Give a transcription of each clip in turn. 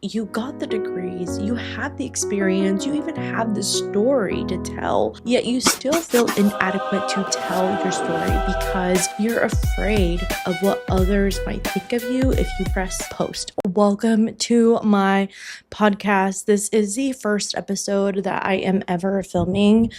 You got the degrees, you have the experience, you even have the story to tell, yet you still feel inadequate to tell your story because you're afraid of what others might think of you if you press post. Welcome to my podcast. This is the first episode that I am ever filming.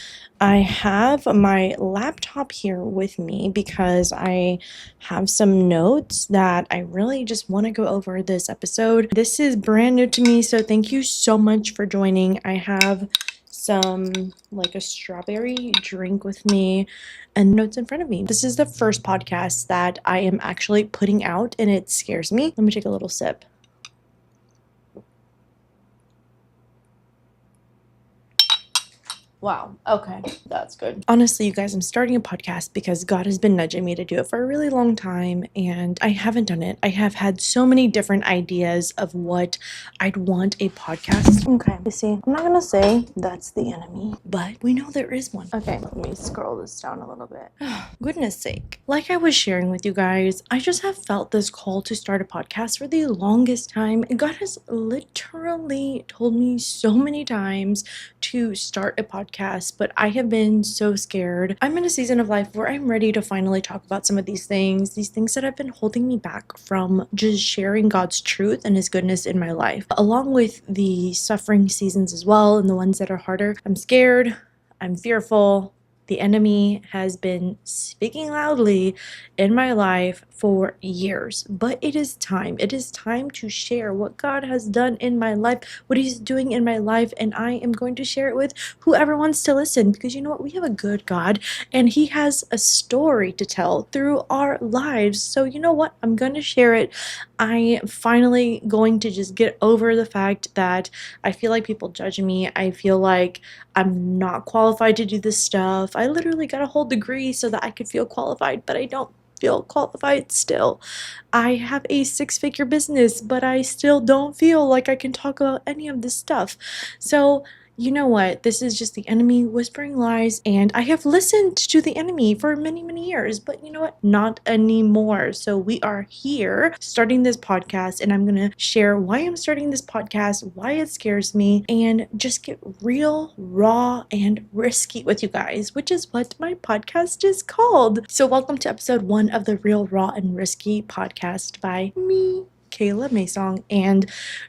I have my laptop here with me because I have some notes that I really just want to go over this episode. This is brand new to me, so thank you so much for joining. I have some like a strawberry drink with me and notes in front of me. This is the first podcast that I am actually putting out and it scares me. Let me take a little sip. Wow. Okay. That's good. Honestly, you guys, I'm starting a podcast because God has been nudging me to do it for a really long time and I haven't done it. I have had so many different ideas of what I'd want a podcast. Okay. You see, I'm not going to say that's the enemy, but we know there is one. Okay. Let me scroll this down a little bit. Goodness sake. Like I was sharing with you guys, I just have felt this call to start a podcast for the longest time. God has literally told me so many times to start a podcast, but I have been so scared. I'm in a season of life where I'm ready to finally talk about some of these things that have been holding me back from just sharing God's truth and His goodness in my life, along with the suffering seasons as well and the ones that are harder. I'm scared. I'm fearful. The enemy has been speaking loudly in my life for years, but it is time. It is time to share what God has done in my life, what He's doing in my life, and I am going to share it with whoever wants to listen because you know what? We have a good God and He has a story to tell through our lives. So, you know what? I'm going to share it. I am finally going to just get over the fact that I feel like people judge me. I feel like I'm not qualified to do this stuff. I literally got a whole degree so that I could feel qualified, but I don't feel qualified still. I have a 6-figure business, but I still don't feel like I can talk about any of this stuff. So, you know what? This is just the enemy whispering lies, and I have listened to the enemy for many, many years, but you know what? Not anymore. So we are here starting this podcast, and I'm going to share why I'm starting this podcast, why it scares me, and just get real, raw, and risky with you guys, which is what my podcast is called. So welcome to episode 1 of the Real, Raw, and Risky podcast by me, Kayla Maysong, and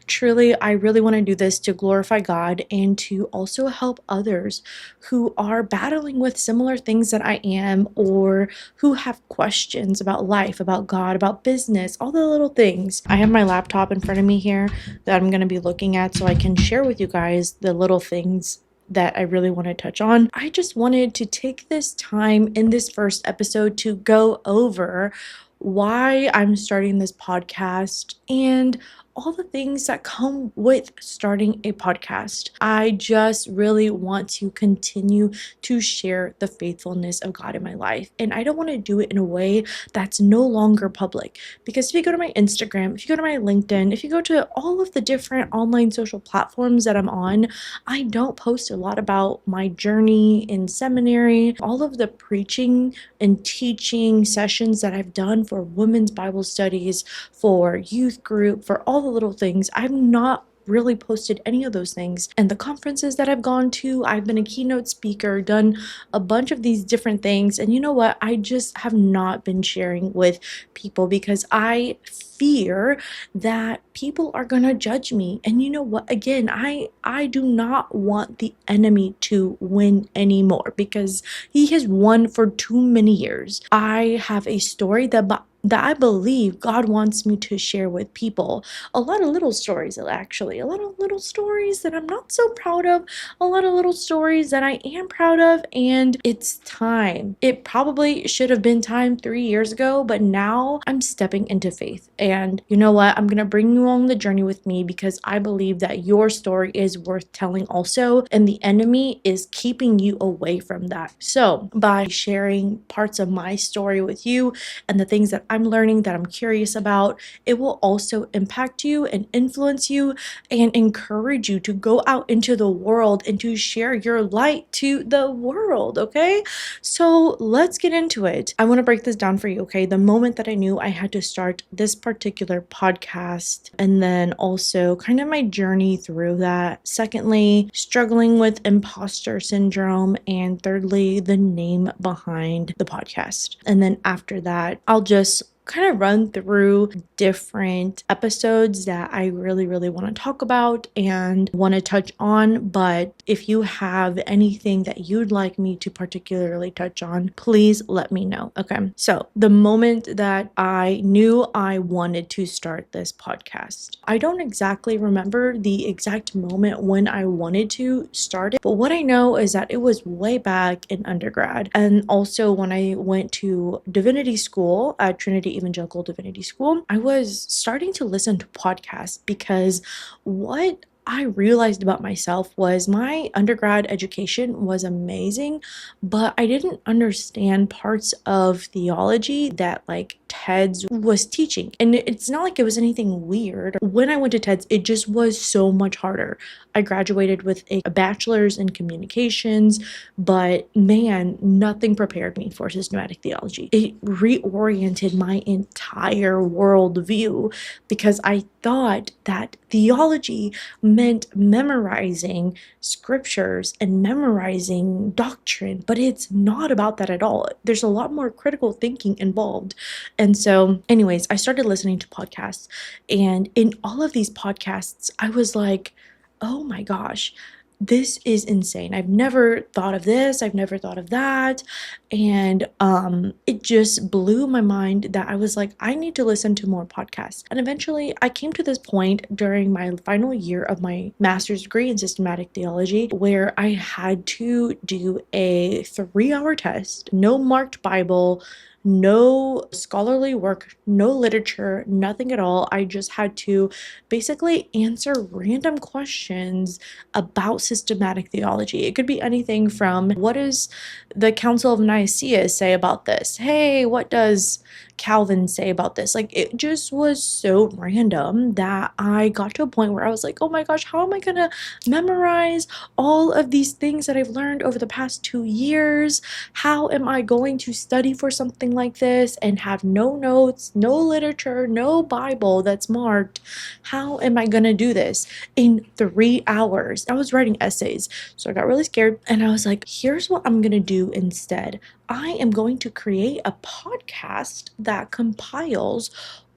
truly I really want to do this to glorify God and to also help others who are battling with similar things that I am or who have questions about life, about God, about business, all the little things. I have my laptop in front of me here that I'm going to be looking at so I can share with you guys the little things that I really want to touch on. I just wanted to take this time in this first episode to go over why I'm starting this podcast and all the things that come with starting a podcast. I just really want to continue to share the faithfulness of God in my life. And I don't want to do it in a way that's no longer public. Because if you go to my Instagram, if you go to my LinkedIn, if you go to all of the different online social platforms that I'm on, I don't post a lot about my journey in seminary, all of the preaching and teaching sessions that I've done for women's Bible studies, for youth group, for all the little things. I've not really posted any of those things. And the conferences that I've gone to, I've been a keynote speaker, done a bunch of these different things. And you know what? I just have not been sharing with people because I fear that people are going to judge me. And you know what? Again, I do not want the enemy to win anymore because he has won for too many years. I have a story that I believe God wants me to share with people. A lot of little stories, actually. A lot of little stories that I'm not so proud of. A lot of little stories that I am proud of. And it's time. It probably should have been time 3 years ago, but now I'm stepping into faith. And you know what? I'm going to bring you on the journey with me because I believe that your story is worth telling also. And the enemy is keeping you away from that. So by sharing parts of my story with you and the things that I'm learning, that I'm curious about, it will also impact you and influence you and encourage you to go out into the world and to share your light to the world, okay? So let's get into it. I want to break this down for you, okay? The moment that I knew I had to start this particular podcast, and then also kind of my journey through that. Secondly, struggling with imposter syndrome. And thirdly, the name behind the podcast. And then after that, I'll just kind of run through different episodes that I really, really want to talk about and want to touch on. But if you have anything that you'd like me to particularly touch on, please let me know. Okay. So the moment that I knew I wanted to start this podcast, I don't exactly remember the exact moment when I wanted to start it, but what I know is that it was way back in undergrad. And also when I went to divinity school at Trinity Evangelical Divinity School, I was starting to listen to podcasts because what I realized about myself was my undergrad education was amazing, but I didn't understand parts of theology that like TEDS was teaching. And it's not like it was anything weird. When I went to TEDS, it just was so much harder. I graduated with a bachelor's in communications, but man, nothing prepared me for systematic theology. It reoriented my entire worldview because I thought that theology meant memorizing scriptures and memorizing doctrine, but it's not about that at all. There's a lot more critical thinking involved. And so, anyways, I started listening to podcasts, and in all of these podcasts, I was like, oh my gosh, this is insane. I've never thought of this. I've never thought of that. And it just blew my mind that I was like, I need to listen to more podcasts. And eventually I came to this point during my final year of my master's degree in systematic theology where I had to do a 3-hour test, no marked Bible, no scholarly work, no literature, nothing at all. I just had to basically answer random questions about systematic theology. It could be anything from, what does the Council of Nicaea say about this? Hey, what does Calvin say about this? Like, it just was so random that I got to a point where I was like, oh my gosh, how am I gonna memorize all of these things that I've learned over the past 2 years? How am I going to study for something like this and have no notes, no literature, no Bible that's marked? How am I gonna do this in 3 hours? I was writing essays, so I got really scared, and I was like, here's what I'm gonna do instead. I am going to create a podcast that compiles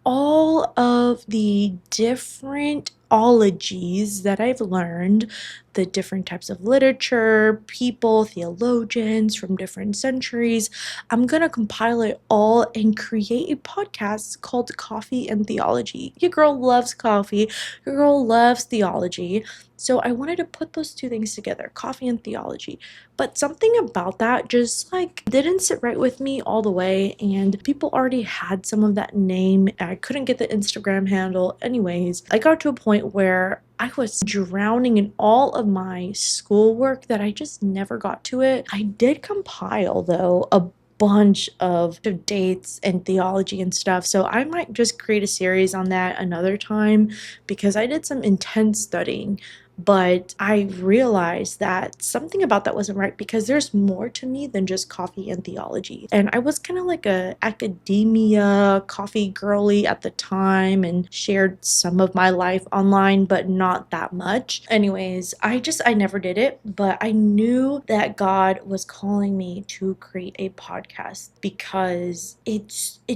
all of the different ologies that I've learned, the different types of literature, people, theologians from different centuries. I'm going to compile it all and create a podcast called Coffee and Theology. Your girl loves coffee. Your girl loves theology. So I wanted to put those two things together, coffee and theology. But something about that just like didn't sit right with me all the way, and people already had some of that name. I couldn't get the Instagram handle. Anyways, I got to a point where I was drowning in all of my schoolwork that I just never got to it. I did compile though a bunch of dates and theology and stuff, so I might just create a series on that another time because I did some intense studying. But I realized that something about that wasn't right because there's more to me than just coffee and theology. And I was kind of like a academia coffee girly at the time and shared some of my life online, but not that much. Anyways, I never did it, but I knew that God was calling me to create a podcast because it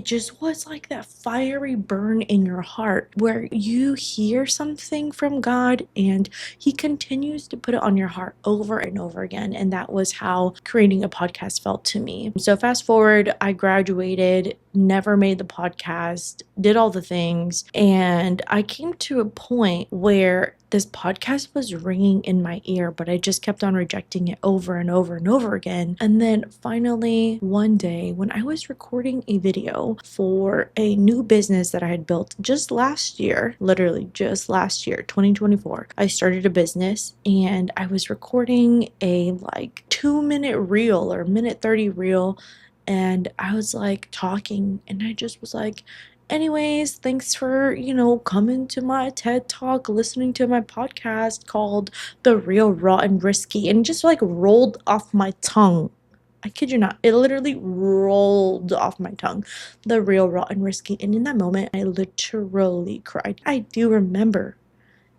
just was like that fiery burn in your heart where you hear something from God and He continues to put it on your heart over and over again. And that was how creating a podcast felt to me. So fast forward, I graduated, never made the podcast, did all the things. And I came to a point where this podcast was ringing in my ear, but I just kept on rejecting it over and over and over again. And then finally, one day when I was recording a video for a new business that I had built just last year, literally just last year, 2024, I started a business and I was recording a like 2-minute reel or minute 30 reel. and I was like talking, and I just was like, anyways, thanks for, coming to my TED Talk, listening to my podcast called The Real, Raw, and Risky, and just like rolled off my tongue. I kid you not, it literally rolled off my tongue. The Real, Raw, and Risky. And in that moment, I literally cried. I do remember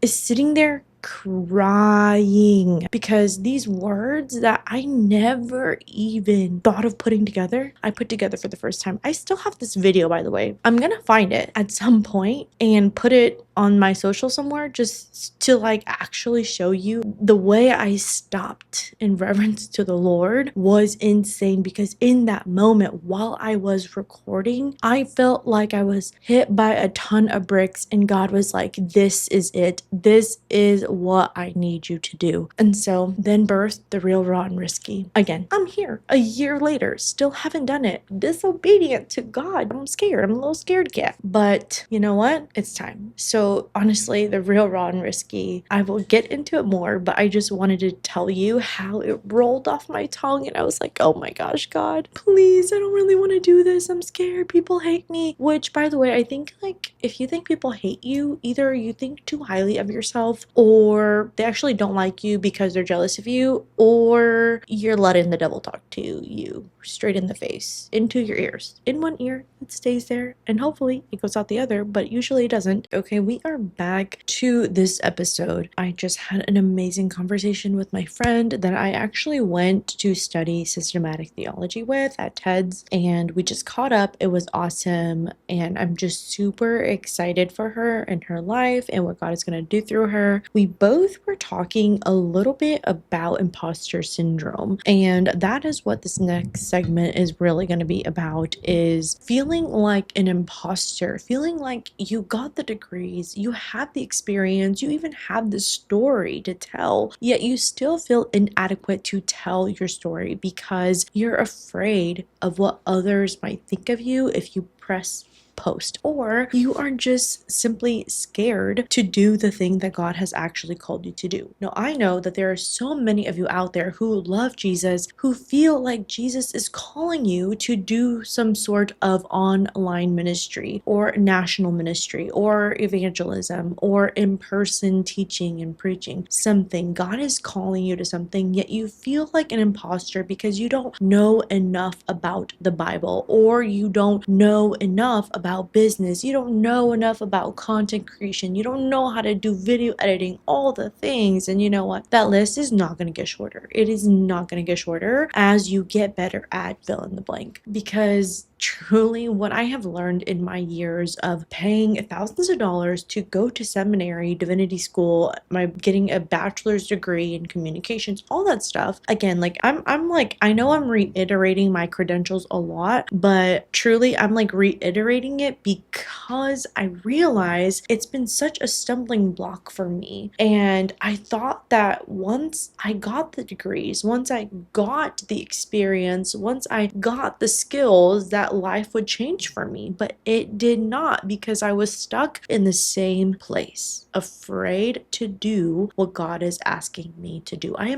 is sitting there crying because these words that I never even thought of putting together, I put together for the first time. I still have this video, by the way. I'm gonna find it at some point and put it on my social somewhere just to like actually show you the way I stopped in reverence to the Lord was insane, because in that moment while I was recording, I felt like I was hit by a ton of bricks, and God was like, this is it. This is what I need you to do. And so then birthed The Real, Raw, and Risky. Again, I'm here a year later, still haven't done it. Disobedient to God. I'm scared. I'm a little scared cat. But you know what? It's time. So honestly, The Real, Raw, and Risky, I will get into it more, but I just wanted to tell you how it rolled off my tongue, and I was like, oh my gosh, God, please, I don't really want to do this. I'm scared. People hate me. Which, by the way, I think like if you think people hate you, either you think too highly of yourself, or they actually don't like you because they're jealous of you, or you're letting the devil talk to you straight in the face, into your ears. In one ear, it stays there, and hopefully it goes out the other, but usually it doesn't. Okay, we are back to this episode. I just had an amazing conversation with my friend that I actually went to study systematic theology with at TED's, and we just caught up. It was awesome, and I'm just super excited for her and her life and what God is going to do through her. We both were talking a little bit about imposter syndrome, and that is what this next segment is really going to be about, is feeling like an imposter, feeling like you got the degrees, you have the experience, you even have the story to tell, yet you still feel inadequate to tell your story because you're afraid of what others might think of you if you press post, or you are just simply scared to do the thing that God has actually called you to do. Now, I know that there are so many of you out there who love Jesus, who feel like Jesus is calling you to do some sort of online ministry or national ministry or evangelism or in-person teaching and preaching. Something. God is calling you to something, yet you feel like an imposter because you don't know enough about the Bible, or you don't know enough about business, you don't know enough about content creation, you don't know how to do video editing, all the things. And you know what? That list is not going to get shorter. It is not going to get shorter as you get better at fill in the blank. Because truly, what I have learned in my years of paying thousands of dollars to go to seminary, divinity school, getting a bachelor's degree in communications, all that stuff. Again, like I'm like, I know I'm reiterating my credentials a lot, but truly I'm like reiterating it because I realize it's been such a stumbling block for me. And I thought that once I got the degrees, once I got the experience, once I got the skills, that life would change for me. But it did not, because I was stuck in the same place, afraid to do what God is asking me to do. I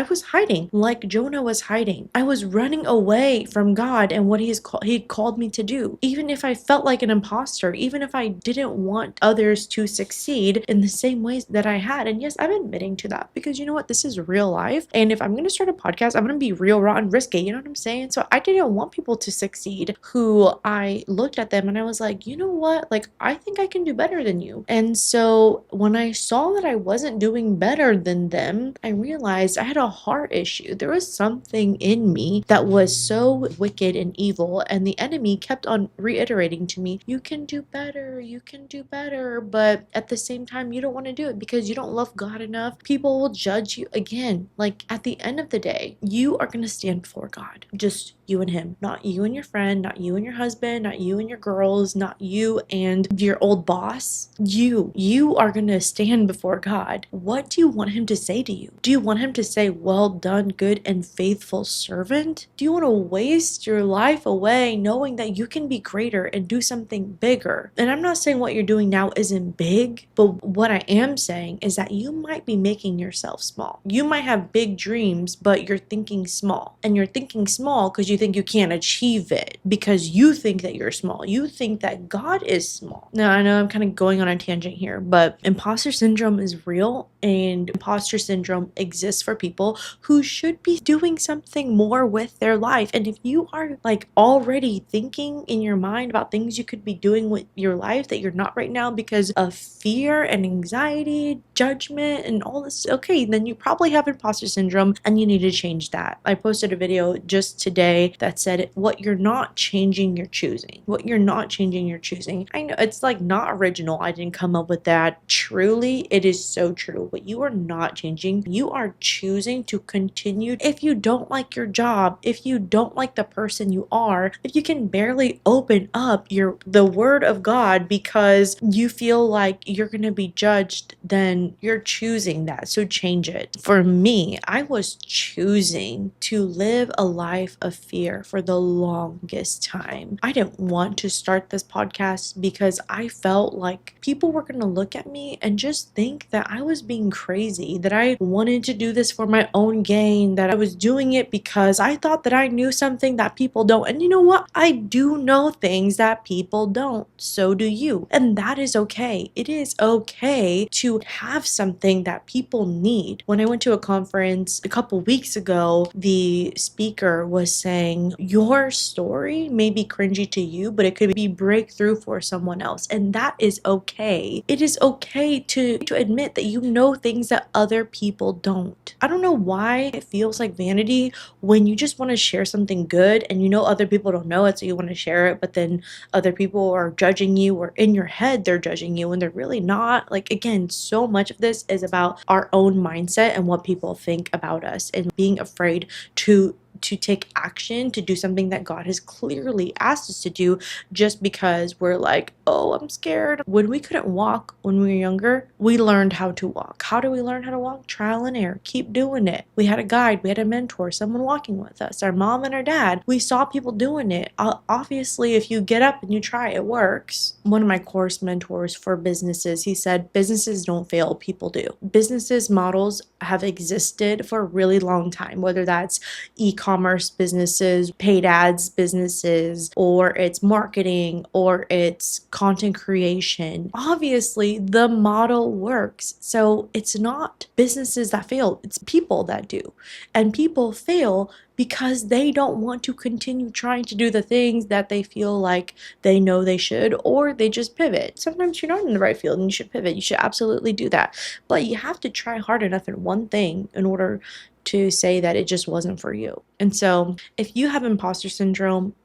was hiding like Jonah was hiding. I was running away from God and what he called me to do. Even if I felt like an imposter, even if I didn't want others to succeed in the same ways that I had. And yes, I'm admitting to that, because you know what? This is real life. And if I'm going to start a podcast, I'm going to be real, raw, and risky. You know what I'm saying? So I didn't want people to succeed who I looked at them and I was like, you know what? Like, I think I can do better than you. And so when I saw that I wasn't doing better than them, I realized I had a heart issue. There was something in me that was so wicked and evil, and the enemy kept on reiterating to me, you can do better, you can do better. But at the same time, you don't want to do it because you don't love God enough. People will judge you. Again, like at the end of the day, you are going to stand before God, just you and him, not you and your friend, friend, not you and your husband, not you and your girls, not you and your old boss. You are going to stand before God. What do you want him to say to you? Do you want him to say, well done, good and faithful servant? Do you want to waste your life away knowing that you can be greater and do something bigger? And I'm not saying what you're doing now isn't big, but what I am saying is that you might be making yourself small. You might have big dreams, but you're thinking small. And you're thinking small because you think you can't achieve it because you think that you're small. You think that God is small. Now, I know I'm kind of going on a tangent here, but imposter syndrome is real, and imposter syndrome exists for people who should be doing something more with their life. And if you are like already thinking in your mind about things you could be doing with your life that you're not right now because of fear and anxiety, judgment, and all this, okay, then you probably have imposter syndrome and you need to change that. I posted a video just today that said, what you're not changing, you're choosing. What you're not changing, you're choosing. I know it's like not original. I didn't come up with that. Truly, it is so true. What you are not changing, you are choosing to continue. If you don't like your job, if you don't like the person you are, if you can barely open up the word of God because you feel like you're going to be judged, then you're choosing that. So change it. For me, I was choosing to live a life of fear for the longest time. I didn't want to start this podcast because I felt like people were going to look at me and just think that I was being crazy, that I wanted to do this for my own gain, that I was doing it because I thought that I knew something that people don't. And you know what? I do know things that people don't. So do you. And that is okay. It is okay to have something that people need. When I went to a conference a couple weeks ago, the speaker was saying, your story may be cringy to you, but it could be breakthrough for someone else. And that is okay. It is okay to admit that you know things that other people don't. I don't know why it feels like vanity when you just want to share something good and you know other people don't know it, so you want to share it, but then other people are judging you, or in your head they're judging you and they're really not. Like, again, so much of this is about our own mindset and what people think about us, and being afraid to take action, to do something that God has clearly asked us to do, just because we're like, oh, I'm scared. When we couldn't walk when we were younger, we learned how to walk. How do we learn how to walk? Trial and error. Keep doing it. We had a guide, we had a mentor, someone walking with us, our mom and our dad. We saw people doing it. Obviously, if you get up and you try, it works. One of my course mentors for businesses, he said, businesses don't fail, people do. Businesses models have existed for a really long time, whether that's e-commerce businesses, paid ads businesses, or it's marketing, or it's content creation. Obviously, the model works. So it's not businesses that fail, it's people that do. And people fail because they don't want to continue trying to do the things that they feel like they know they should, or they just pivot. Sometimes you're not in the right field and you should pivot. You should absolutely do that. But you have to try hard enough in one thing in order to say that it just wasn't for you. And so if you have imposter syndrome,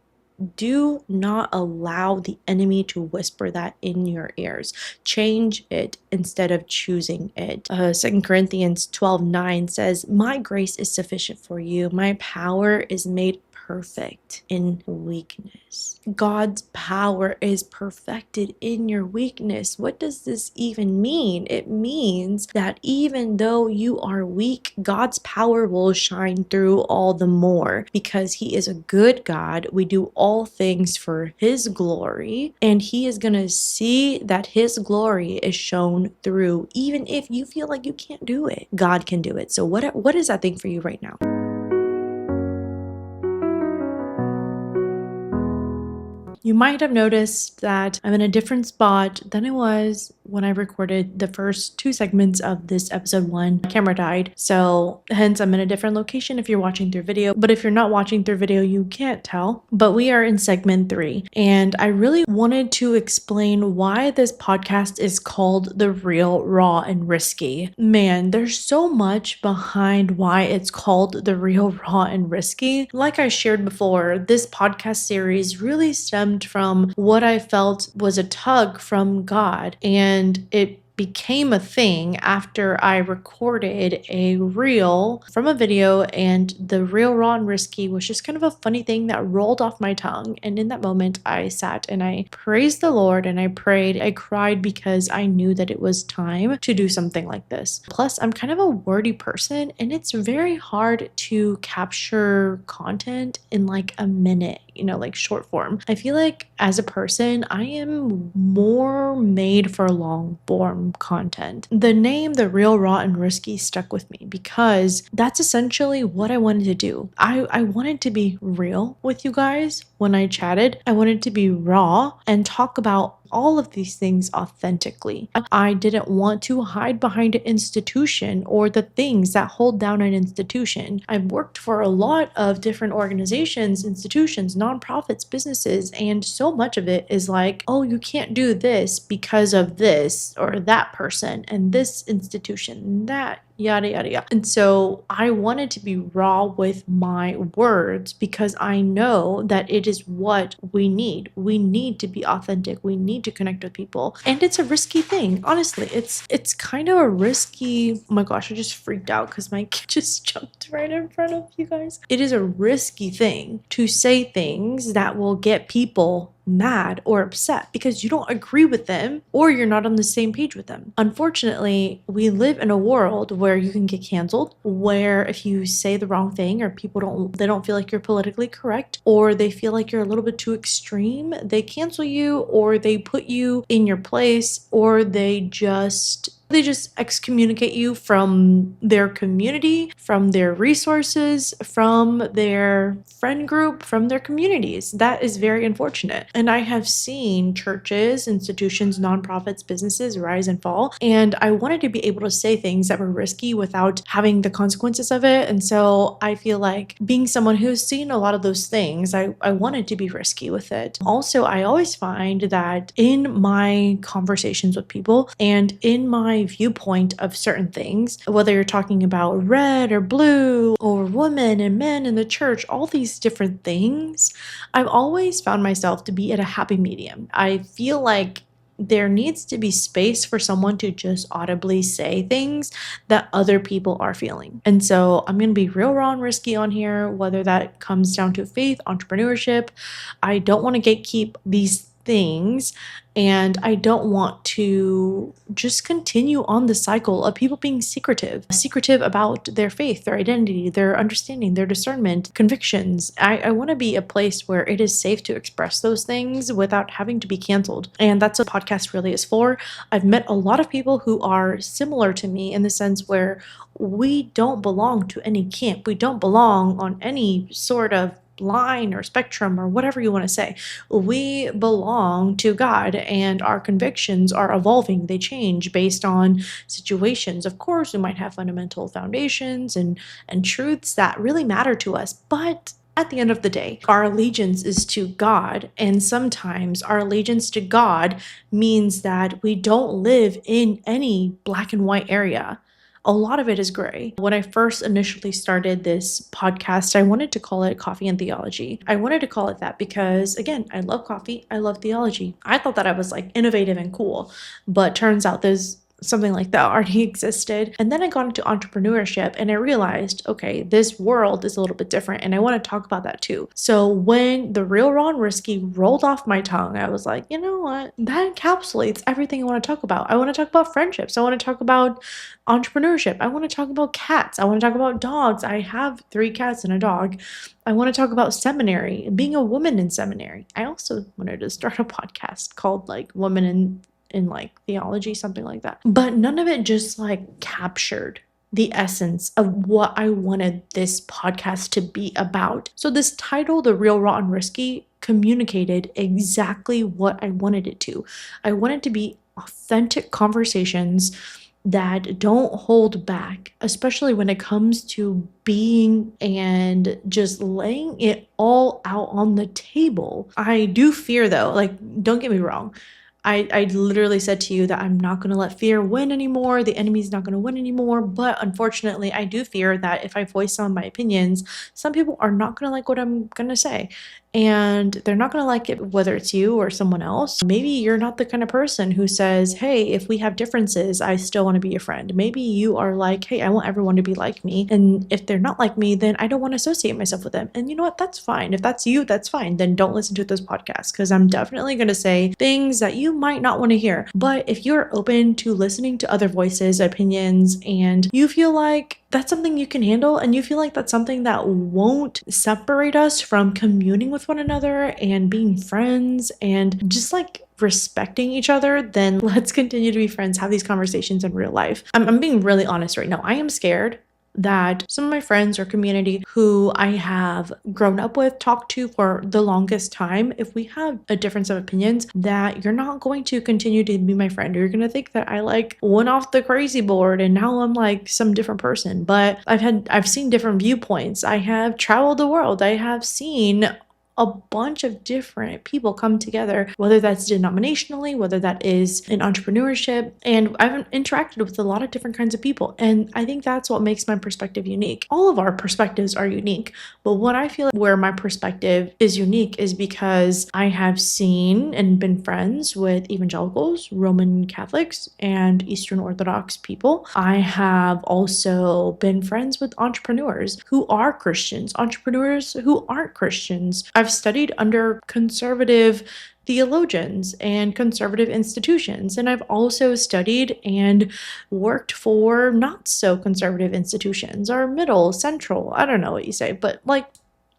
do not allow the enemy to whisper that in your ears. Change it instead of choosing it. 2 Corinthians 12:9 says, my grace is sufficient for you. My power is made perfect in weakness. God's power is perfected in your weakness. What does this even mean? It means that even though you are weak, God's power will shine through all the more, because He is a good God. We do all things for His glory, and He is going to see that His glory is shown through, even if you feel like you can't do it. God can do it. So what is that thing for you right now? You might have noticed that I'm in a different spot than I was when I recorded the first 2 segments of this episode 1. My camera died, so hence I'm in a different location if you're watching through video. But if you're not watching through video, you can't tell. But we are in segment 3, and I really wanted to explain why this podcast is called The Real, Raw, and Risky. Man, there's so much behind why it's called The Real, Raw, and Risky. Like I shared before, this podcast series really stemmed from what I felt was a tug from God, and it became a thing after I recorded a reel from a video, and the real raw and risky was just kind of a funny thing that rolled off my tongue. And in that moment, I sat and I praised the Lord and I prayed. I cried because I knew that it was time to do something like this. Plus, I'm kind of a wordy person, and it's very hard to capture content in like a minute, like short form. I feel like as a person, I am more made for long form content. The name, The Real, Raw, and Risky, stuck with me because that's essentially what I wanted to do. I wanted to be real with you guys when I chatted. I wanted to be raw and talk about all of these things authentically. I didn't want to hide behind an institution or the things that hold down an institution. I've worked for a lot of different organizations, institutions, nonprofits, businesses, and so much of it is like, oh, you can't do this because of this or that person and this institution, that yada yada yada. And so I wanted to be raw with my words because I know that it is what we need. We need to be authentic. We need to connect with people. And it's a risky thing. Honestly, it's kind of a risky, oh my gosh, I just freaked out because my kid just jumped right in front of you guys. It is a risky thing to say things that will get people mad or upset because you don't agree with them or you're not on the same page with them. Unfortunately, we live in a world where you can get canceled, where if you say the wrong thing or people don't feel like you're politically correct, or they feel like you're a little bit too extreme, they cancel you or they put you in your place, or they just excommunicate you from their community, from their resources, from their friend group, from their communities. That is very unfortunate. And I have seen churches, institutions, nonprofits, businesses rise and fall. And I wanted to be able to say things that were risky without having the consequences of it. And so I feel like being someone who's seen a lot of those things, I wanted to be risky with it. Also, I always find that in my conversations with people and in my viewpoint of certain things, whether you're talking about red or blue or women and men in the church, all these different things, I've always found myself to be at a happy medium. I feel like there needs to be space for someone to just audibly say things that other people are feeling. And so I'm going to be real raw and risky on here, whether that comes down to faith, entrepreneurship. I don't want to gatekeep these things, and I don't want to just continue on the cycle of people being secretive about their faith, their identity, their understanding, their discernment, convictions. I want to be a place where it is safe to express those things without having to be canceled. And that's what podcast really is for. I've met a lot of people who are similar to me in the sense where we don't belong to any camp. We don't belong on any sort of line or spectrum or whatever you want to say. We belong to God, and our convictions are evolving. They change based on situations. Of course, we might have fundamental foundations and truths that really matter to us, but at the end of the day, our allegiance is to God, and sometimes our allegiance to God means that we don't live in any black and white area. A lot of it is gray. When I first initially started this podcast, I wanted to call it Coffee and Theology. I wanted to call it that because, again, I love coffee, I love theology. I thought that I was like innovative and cool, but turns out there's something like that already existed. And then I got into entrepreneurship and I realized, okay, this world is a little bit different and I want to talk about that too. So when the real raw and risky rolled off my tongue, I was like, you know what? That encapsulates everything I want to talk about. I want to talk about friendships. I want to talk about entrepreneurship. I want to talk about cats. I want to talk about dogs. I have 3 cats and a dog. I want to talk about seminary, being a woman in seminary. I also wanted to start a podcast called like Women in like theology, something like that. But none of it just like captured the essence of what I wanted this podcast to be about. So this title, The Real, Raw, and Risky, communicated exactly what I wanted it to. I wanted to be authentic conversations that don't hold back, especially when it comes to being and just laying it all out on the table. I do fear though, like, don't get me wrong. I literally said to you that I'm not going to let fear win anymore. The enemy's not going to win anymore. But unfortunately, I do fear that if I voice some of my opinions, some people are not going to like what I'm going to say. and they're not going to like it whether it's you or someone else. Maybe you're not the kind of person who says, hey, if we have differences, I still want to be a friend. Maybe you are like, hey, I want everyone to be like me. And if they're not like me, then I don't want to associate myself with them. And you know what? That's fine. If that's you, that's fine. Then don't listen to this podcast, because I'm definitely going to say things that you might not want to hear. But if you're open to listening to other voices, opinions, and you feel like that's something you can handle, and you feel like that's something that won't separate us from communing with one another and being friends and just like respecting each other, then let's continue to be friends, have these conversations in real life. I'm being really honest right now. I am scared that some of my friends or community who I have grown up with, talked to for the longest time, if we have a difference of opinions, that you're not going to continue to be my friend. You're going to think that I like went off the crazy board and now I'm like some different person. But I've seen different viewpoints. I have traveled the world. I have seen a bunch of different people come together, whether that's denominationally, whether that is in entrepreneurship. And I've interacted with a lot of different kinds of people. And I think that's what makes my perspective unique. All of our perspectives are unique. But what I feel where my perspective is unique is because I have seen and been friends with evangelicals, Roman Catholics, and Eastern Orthodox people. I have also been friends with entrepreneurs who are Christians, entrepreneurs who aren't Christians. I've studied under conservative theologians and conservative institutions, and I've also studied and worked for not so conservative institutions, or middle, central, I don't know what you say, but like,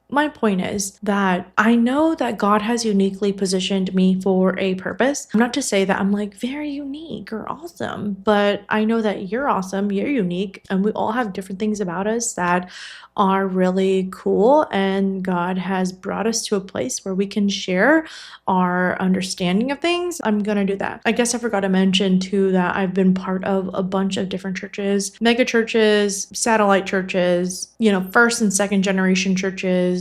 my point is that I know that God has uniquely positioned me for a purpose. Not to say that I'm like very unique or awesome, but I know that you're awesome, you're unique, and we all have different things about us that are really cool. And God has brought us to a place where we can share our understanding of things. I'm going to do that. I guess I forgot to mention too that I've been part of a bunch of different churches, mega churches, satellite churches, first and second generation churches,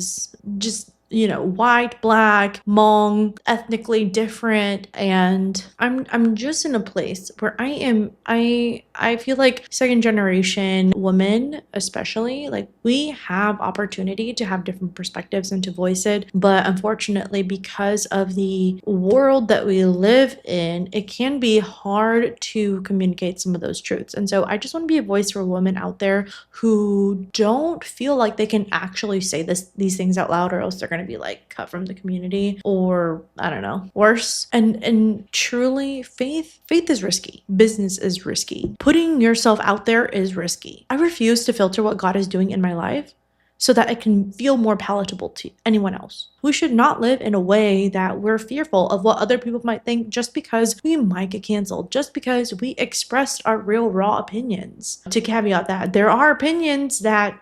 just white, black, Hmong, ethnically different. And I'm just in a place where I feel like second generation women, especially, like, we have opportunity to have different perspectives and to voice it. But unfortunately, because of the world that we live in, it can be hard to communicate some of those truths. And so I just want to be a voice for women out there who don't feel like they can actually say these things out loud, or else they're going to be like cut from the community, or I don't know, worse. And truly, faith is risky. Business is risky. Putting yourself out there is risky. I refuse to filter what God is doing in my life so that it can feel more palatable to anyone else. We should not live in a way that we're fearful of what other people might think just because we might get canceled, just because we expressed our real raw opinions. To caveat that, there are opinions that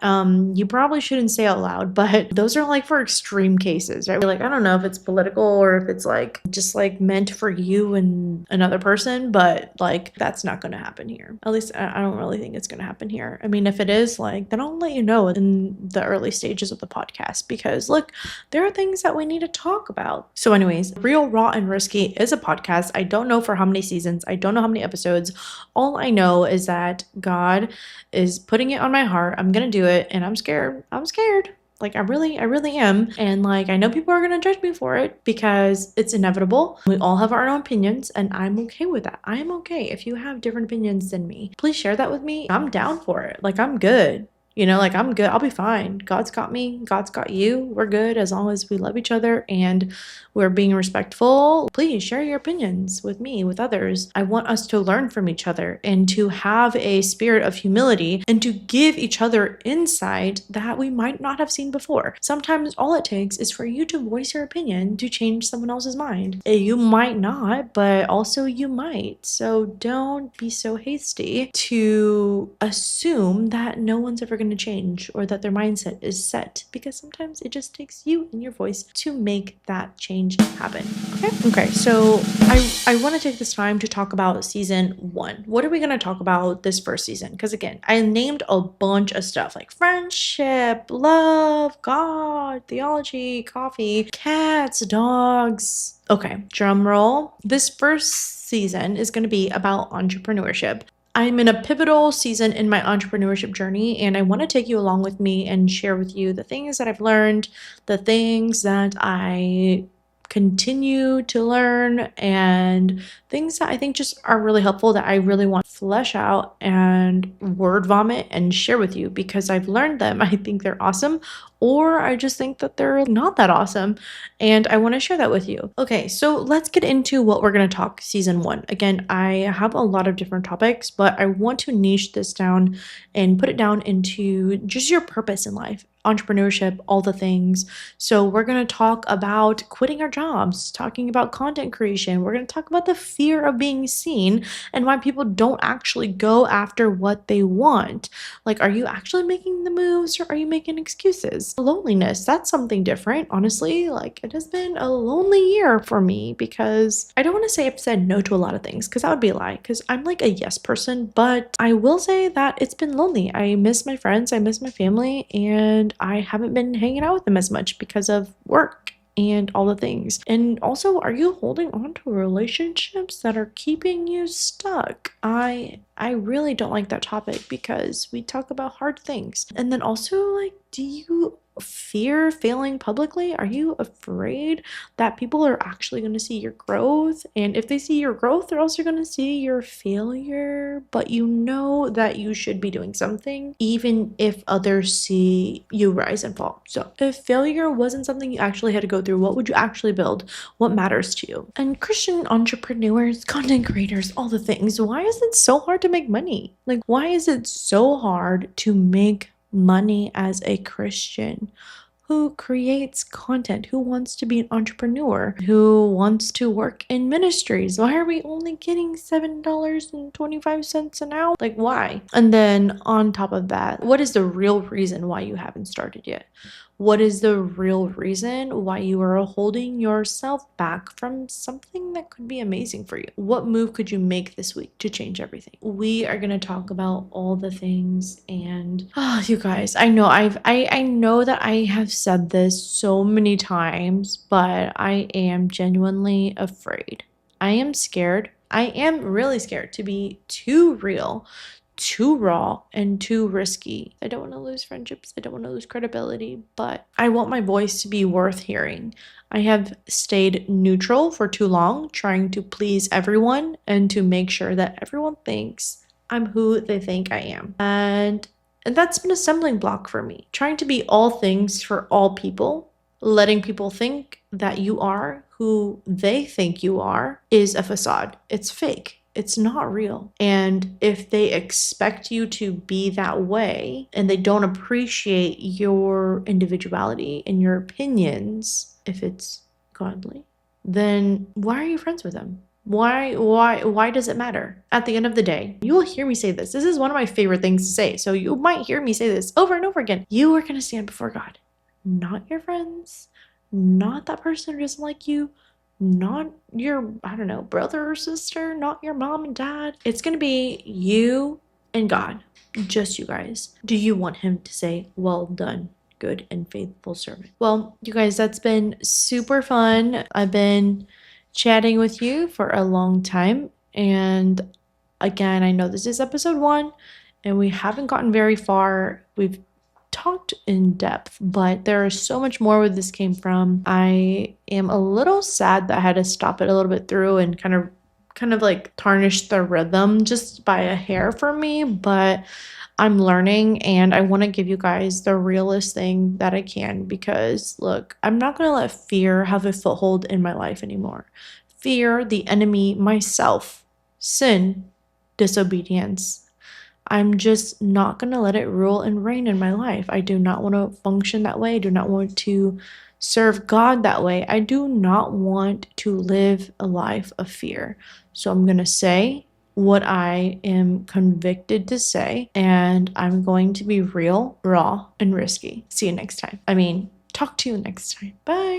you probably shouldn't say out loud, but those are like for extreme cases, right? Like, I don't know if it's political or if it's like just like meant for you and another person, but like that's not going to happen here. At least I don't really think it's going to happen here. I mean, if it is, like, then I'll let you know in the early stages of the podcast, because look, there are things that we need to talk about. So anyways, Real, Raw, and Risky is a podcast. I don't know for how many seasons. I don't know how many episodes. All I know is that God is putting it on my heart. I'm going to do it, and I'm scared. Like, I really am. And like, I know people are going to judge me for it because it's inevitable. We all have our own opinions, and I'm okay with that. I am okay. If you have different opinions than me, please share that with me. I'm down for it. Like, I'm good. Like, I'm good. I'll be fine. God's got me. God's got you. We're good as long as we love each other and we're being respectful. Please share your opinions with me, with others. I want us to learn from each other and to have a spirit of humility and to give each other insight that we might not have seen before. Sometimes all it takes is for you to voice your opinion to change someone else's mind. You might not, but also you might. So don't be so hasty to assume that no one's ever going to change or that their mindset is set, because sometimes it just takes you and your voice to make that change happen. Okay, so I want to take this time to talk about season 1. What are we going to talk about this first season? Because again, I named a bunch of stuff like friendship, love, God, theology, coffee, cats, dogs. Okay, drum roll. This first season is going to be about entrepreneurship. I'm in a pivotal season in my entrepreneurship journey, and I want to take you along with me and share with you the things that I've learned, the things that I continue to learn, and things that I think just are really helpful that I really want to flesh out and word vomit and share with you because I've learned them. I think they're awesome, or I just think that they're not that awesome, and I want to share that with you. Okay, so let's get into what we're going to talk season 1. Again, I have a lot of different topics, but I want to niche this down and put it down into just your purpose in life, entrepreneurship, all the things. So we're going to talk about quitting our jobs, talking about content creation. We're going to talk about the fear of being seen and why people don't actually go after what they want. Like, are you actually making the moves or are you making excuses? Loneliness, that's something different, honestly. Like, it has been a lonely year for me because I don't want to say I've said no to a lot of things because that would be a lie because I'm like a yes person, but I will say that it's been lonely. I miss my friends, I miss my family, and I haven't been hanging out with them as much because of work and all the things. And also, are you holding on to relationships that are keeping you stuck? I really don't like that topic because we talk about hard things. And then also, like, do you fear failing publicly? Are you afraid that people are actually going to see your growth? And if they see your growth, they're also going to see your failure, but you know that you should be doing something even if others see you rise and fall. So if failure wasn't something you actually had to go through, what would you actually build? What matters to you? And Christian entrepreneurs, content creators, all the things, why is it so hard to make money? Like, why is it so hard to make money as a Christian who creates content, who wants to be an entrepreneur, who wants to work in ministries? Why are we only getting $7.25 an hour? Like, why? And then on top of that, what is the real reason why you haven't started yet? What is the real reason why you are holding yourself back from something that could be amazing for you? What move could you make this week to change everything? We are going to talk about all the things. And you guys, I know I know that I have said this so many times, but I am genuinely afraid. I am scared. I am really scared to be too real, too raw, and too risky. I don't want to lose friendships. I don't want to lose credibility, but I want my voice to be worth hearing. I have stayed neutral for too long, trying to please everyone and to make sure that everyone thinks I'm who they think I am. And that's been a stumbling block for me. Trying to be all things for all people, letting people think that you are who they think you are, is a facade. It's fake. It's not real. And if they expect you to be that way and they don't appreciate your individuality and your opinions, if it's godly, then why are you friends with them? Why does it matter? At the end of the day, you will hear me say this. This is one of my favorite things to say. So you might hear me say this over and over again. You are going to stand before God, not your friends, not that person who doesn't like you, not your, I don't know, brother or sister, not your mom and dad. It's going to be you and God, just you guys. Do you want him to say, well done, good and faithful servant? Well, you guys, that's been super fun. I've been chatting with you for a long time. And again, I know this is episode 1 and we haven't gotten very far. We've talked in depth, but there is so much more where this came from. I am a little sad that I had to stop it a little bit through and kind of like tarnish the rhythm just by a hair for me, but I'm learning and I want to give you guys the realest thing that I can because look, I'm not going to let fear have a foothold in my life anymore. Fear, the enemy, myself, sin, disobedience. I'm just not going to let it rule and reign in my life. I do not want to function that way. I do not want to serve God that way. I do not want to live a life of fear. So I'm going to say what I am convicted to say, and I'm going to be real, raw, and risky. See you next time. Talk to you next time. Bye.